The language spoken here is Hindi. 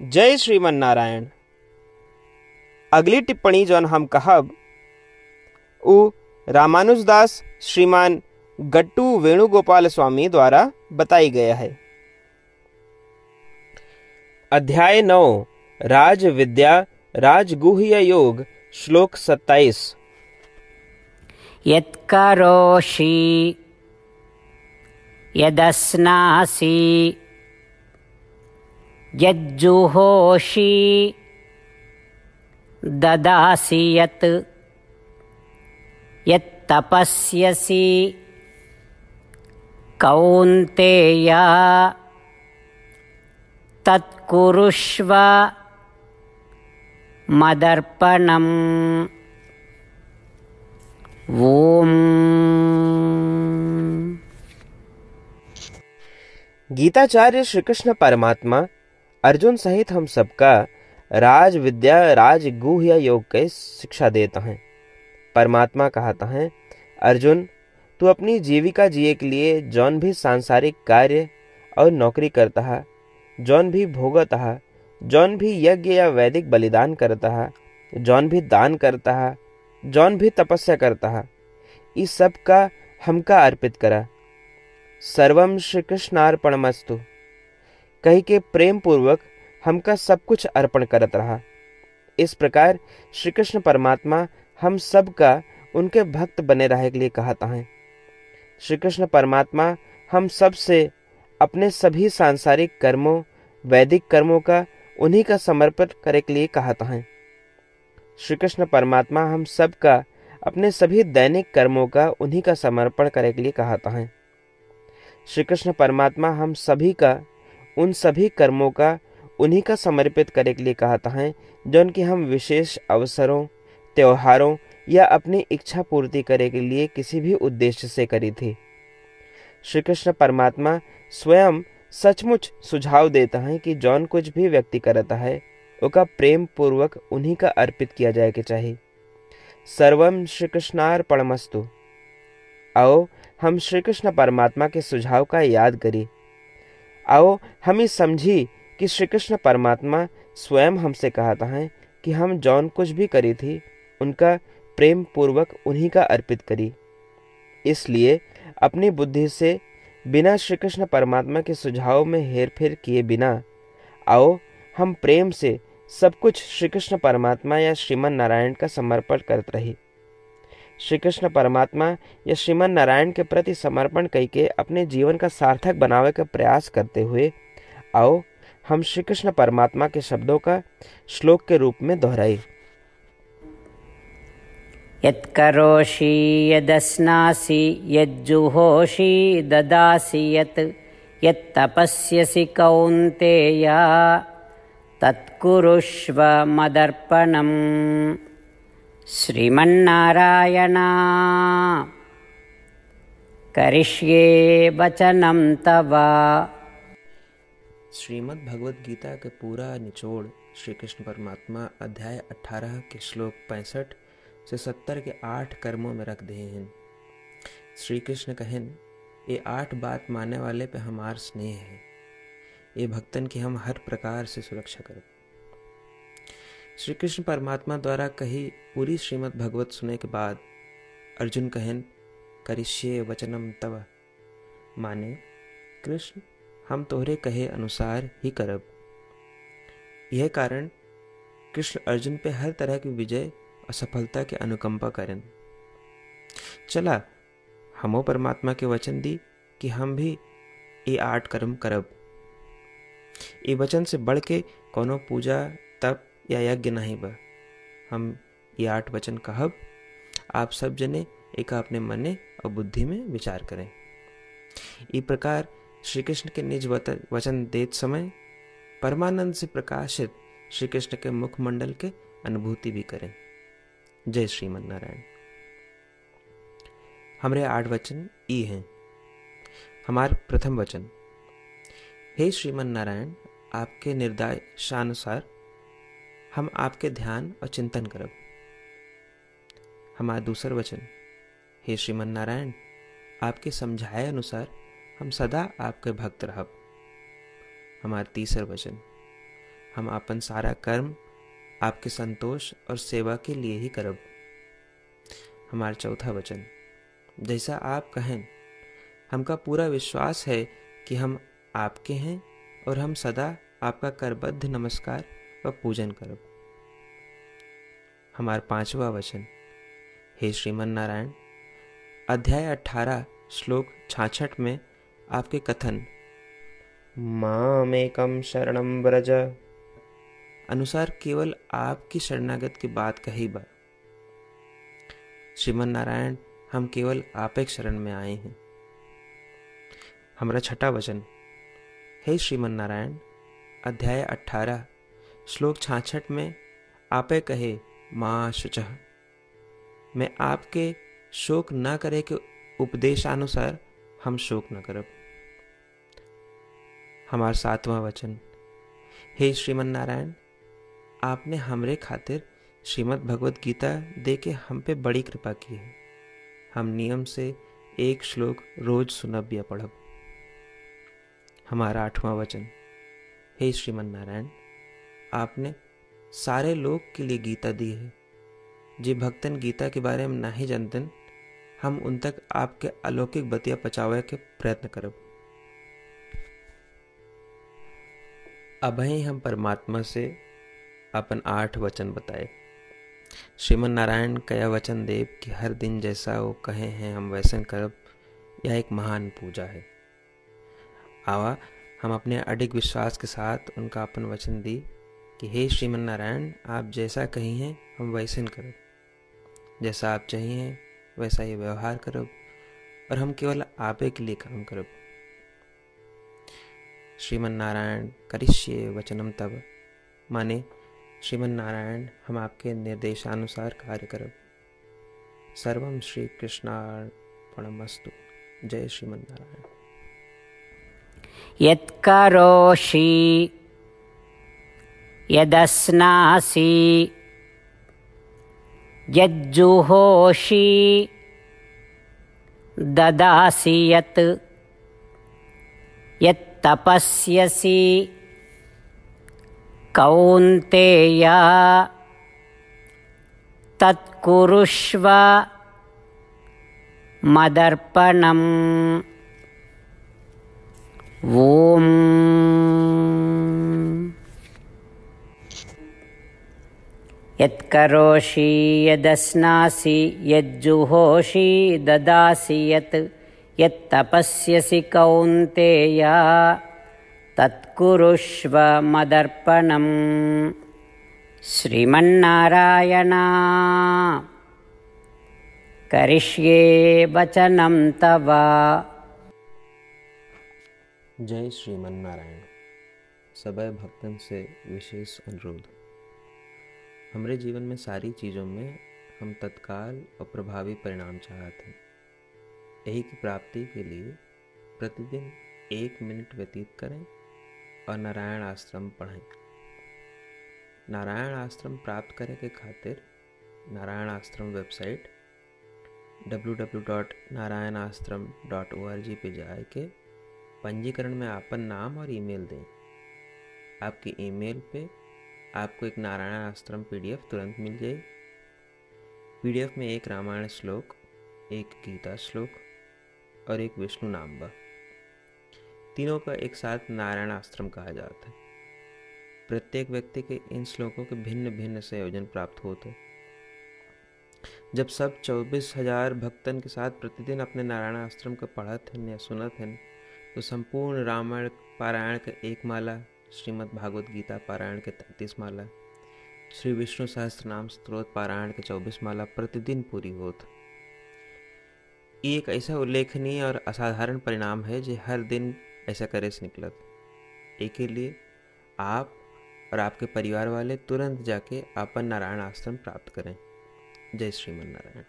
जय श्रीमन नारायण। अगली टिप्पणी जौन हम कहब उ रामानुजदास श्रीमान गट्टू वेणुगोपाल स्वामी द्वारा बताई गया है। अध्याय 9 राज विद्या राजगुह्य योग श्लोक 27। यत्करोषि यदस्नासि यज्जुहोषि ददासि यत् यत्तपस्यसि कौन्तेय तत्कुरुष्व मदर्पणम्। ओम। गीताचार्य श्री कृष्ण परमात्मा अर्जुन सहित हम सबका राज विद्या राजगुह्य योग के शिक्षा देता है। परमात्मा कहता है, अर्जुन तू अपनी जीविका जिए के लिए जौन भी सांसारिक कार्य और नौकरी करता है, जौन भी भोगता है, जौन भी यज्ञ या वैदिक बलिदान करता है, जौन भी दान करता है, जौन भी तपस्या करता है, इस सब का हमका अर्पित करा। सर्वम श्री कृष्णार्पणमस्तु कही के प्रेम पूर्वक हमका सब कुछ अर्पण करत रहा। इस प्रकार श्री कृष्ण परमात्मा हम सब का उनके भक्त बने रहे के लिए कहता है। श्री कृष्ण परमात्मा हम सब से अपने सभी सांसारिक कर्मों वैदिक कर्मों का उन्हीं का समर्पित करे के लिए कहता है। श्री कृष्ण परमात्मा हम सब का अपने सभी दैनिक कर्मों का उन्हीं का समर्पण करे के लिए कहता है। श्री कृष्ण परमात्मा हम सभी का उन सभी कर्मों का उन्हीं का समर्पित करे के लिए कहता है जो उनकी हम विशेष अवसरों त्योहारों या अपनी इच्छा पूर्ति करे के लिए किसी भी उद्देश्य से करी थी। श्री कृष्ण परमात्मा स्वयं सचमुच सुझाव देता है कि जौन कुछ भी व्यक्ति करता है उसका प्रेम पूर्वक उन्हीं का अर्पित किया जाए के चाहिए। सर्वम श्री कृष्णार्पणमस्तु। आओ हम श्री कृष्ण परमात्मा के सुझाव का याद करें। आओ हम ये समझी कि श्री कृष्ण परमात्मा स्वयं हमसे कहता है कि हम जौन कुछ भी करी थी उनका प्रेम पूर्वक उन्हीं का अर्पित करी। इसलिए अपनी बुद्धि से बिना श्री कृष्ण परमात्मा के सुझाव में हेरफेर किए बिना आओ हम प्रेम से सब कुछ श्री कृष्ण परमात्मा या श्रीमन नारायण का समर्पण करते रही। श्री कृष्ण परमात्मा या श्रीमन नारायण के प्रति समर्पण करके अपने जीवन का सार्थक बनावे का प्रयास करते हुए आओ हम श्री कृष्ण परमात्मा के शब्दों का श्लोक के रूप में दोहराई। यत्करोषि यदस्नासि यज्जुहोषि ददासि यत् यत्तपस्यसि कौन्तेय तत्कुरुष्व मदर्पणम्। श्रीमन्नारायण करिष्ये वचनं तव। श्रीमद् भगवद गीता के पूरा निचोड़ श्री कृष्ण परमात्मा अध्याय 18 के श्लोक 65 से 70 के 8 कर्मों में रख दिए हैं। श्री कृष्ण कहन, ये 8 बात मानने वाले पे हमार स्नेह है, ये भक्तन की हम हर प्रकार से सुरक्षा करें। श्री कृष्ण परमात्मा द्वारा कही पूरी श्रीमद् भगवत सुने के बाद अर्जुन कहन, करिष्ये वचनम तव, माने कृष्ण हम तोहरे कहे अनुसार ही करब। यह कारण कृष्ण अर्जुन पे हर तरह की विजय और सफलता के अनुकंपा करें। चला हमो परमात्मा के वचन दी कि हम भी ये 8 कर्म करब। ये वचन से बढ़ के कोनो पूजा तप या यज्ञ नहीं बा। हम ये 8 वचन कहब, आप सब जने एक अपने मने और बुद्धि में विचार करें। इस प्रकार श्री कृष्ण के निज वचन देत समय परमानंद से प्रकाशित श्री कृष्ण के मुखमंडल के अनुभूति भी करें। जय श्रीमन नारायण। हमारे 8 वचन ई हैं। हमार प्रथम वचन, हे श्रीमन नारायण, आपके निर्देशानुसार हम आपके ध्यान और चिंतन करब। हमारा दूसर वचन, हे श्रीमन नारायण, आपके समझाए अनुसार हम सदा आपके भक्त रहब। हमारा तीसर वचन, हम अपन सारा कर्म आपके संतोष और सेवा के लिए ही करब। हमारा चौथा वचन, जैसा आप कहें, हमका पूरा विश्वास है कि हम आपके हैं और हम सदा आपका करबद्ध नमस्कार व पूजन करब। हमारा पांचवा वचन, हे श्रीमन नारायण, अध्याय 18 श्लोक 66 में आपके कथन मामेकम शरणम व्रज अनुसार केवल आपकी शरणागत की बात कही बा। श्रीमन नारायण, हम केवल आप एक शरण में आए हैं। हमारा छठा वचन, हे श्रीमन नारायण, अध्याय 18 श्लोक 66 में आपे कहे माँ शुचः, मैं आपके शोक न करे के उपदेशानुसार हम शोक न करब। हमारा सातवां वचन, हे श्रीमन नारायण, आपने हमरे खातिर श्रीमद् भगवत गीता दे के हम पे बड़ी कृपा की है। हम नियम से एक श्लोक रोज सुनब या पढ़ब। हमारा आठवां वचन, हे श्रीमन नारायण, आपने सारे लोग के लिए गीता दी है। जे भक्तन गीता के बारे में नहीं जानते, हम उन तक आपके अलौकिक बतिया पहुंचावे के प्रयत्न करब। अभी हम परमात्मा से अपन 8 वचन बताए। श्रीमन नारायण कया वचन देव कि हर दिन जैसा वो कहे हैं हम वैसन करब, यह एक महान पूजा है। आवा हम अपने अडिग विश्वास के साथ उनका अपन वचन दी कि हे श्रीमन नारायण, आप जैसा कही हैं हम वैसन करब, जैसा आप चाहिए वैसा ये व्यवहार करब और हम केवल आपे के लिए काम करब। श्रीमन नारायण करिष्ये वचनम तब, माने श्रीमन नारायण हम आपके निर्देशानुसार कार्य करब। सर्वम श्री कृष्णार्पणमस्तु। जय श्रीमन नारायण। यत्करोषि यदस्नासि यज्जुहोषि ददासि यत् यत्तपस्यसि कौन्तेय तत्कुरुष्व मदर्पणम्। ओम। यत्करोषि यदस्नासि यज्जुहोषि ददासि यत् यत्तपस्यसि कौन्तेय तत्कुरुष्व मदर्पणम्। श्रीमन्नारायण करिष्ये वचनं तव। जय श्रीमन नारायण। सबै भक्तन से विशेष अनुरोध, हमरे जीवन में सारी चीज़ों में हम तत्काल और प्रभावी परिणाम चाहते हैं। यही की प्राप्ति के लिए प्रतिदिन 1 मिनट व्यतीत करें और नारायण आश्रम पढ़ें। नारायण आश्रम प्राप्त करे के खातिर नारायण आश्रम वेबसाइट www.narayanashram.org पे जाए के पंजीकरण में आपन नाम और ईमेल दें। आपके ईमेल पे आपको एक नारायण आश्रम PDF तुरंत मिल जाए। PDF में एक रामायण श्लोक, एक गीता श्लोक और एक विष्णु नाम बा। तीनों का एक साथ नारायण आश्रम कहा जाता है। प्रत्येक व्यक्ति के इन श्लोकों के भिन्न भिन्न संयोजन प्राप्त होते हैं। जब सब 24,000 भक्तन के साथ प्रतिदिन अपने नारायण आश्रम को पढ़त हैं या सुनत हैं, तो संपूर्ण रामायण पारायण के 1 माला, श्रीमद् भागवत गीता पारायण के 33 माला, श्री विष्णु सहस्त्रनाम स्तोत्र पारायण के 24 माला प्रतिदिन पूरी होत। ये एक ऐसा उल्लेखनीय और असाधारण परिणाम है जो हर दिन ऐसा करे से निकलत। एक के लिए आप और आपके परिवार वाले तुरंत जाके अपन नारायण आश्रम प्राप्त करें। जय श्रीमन नारायण।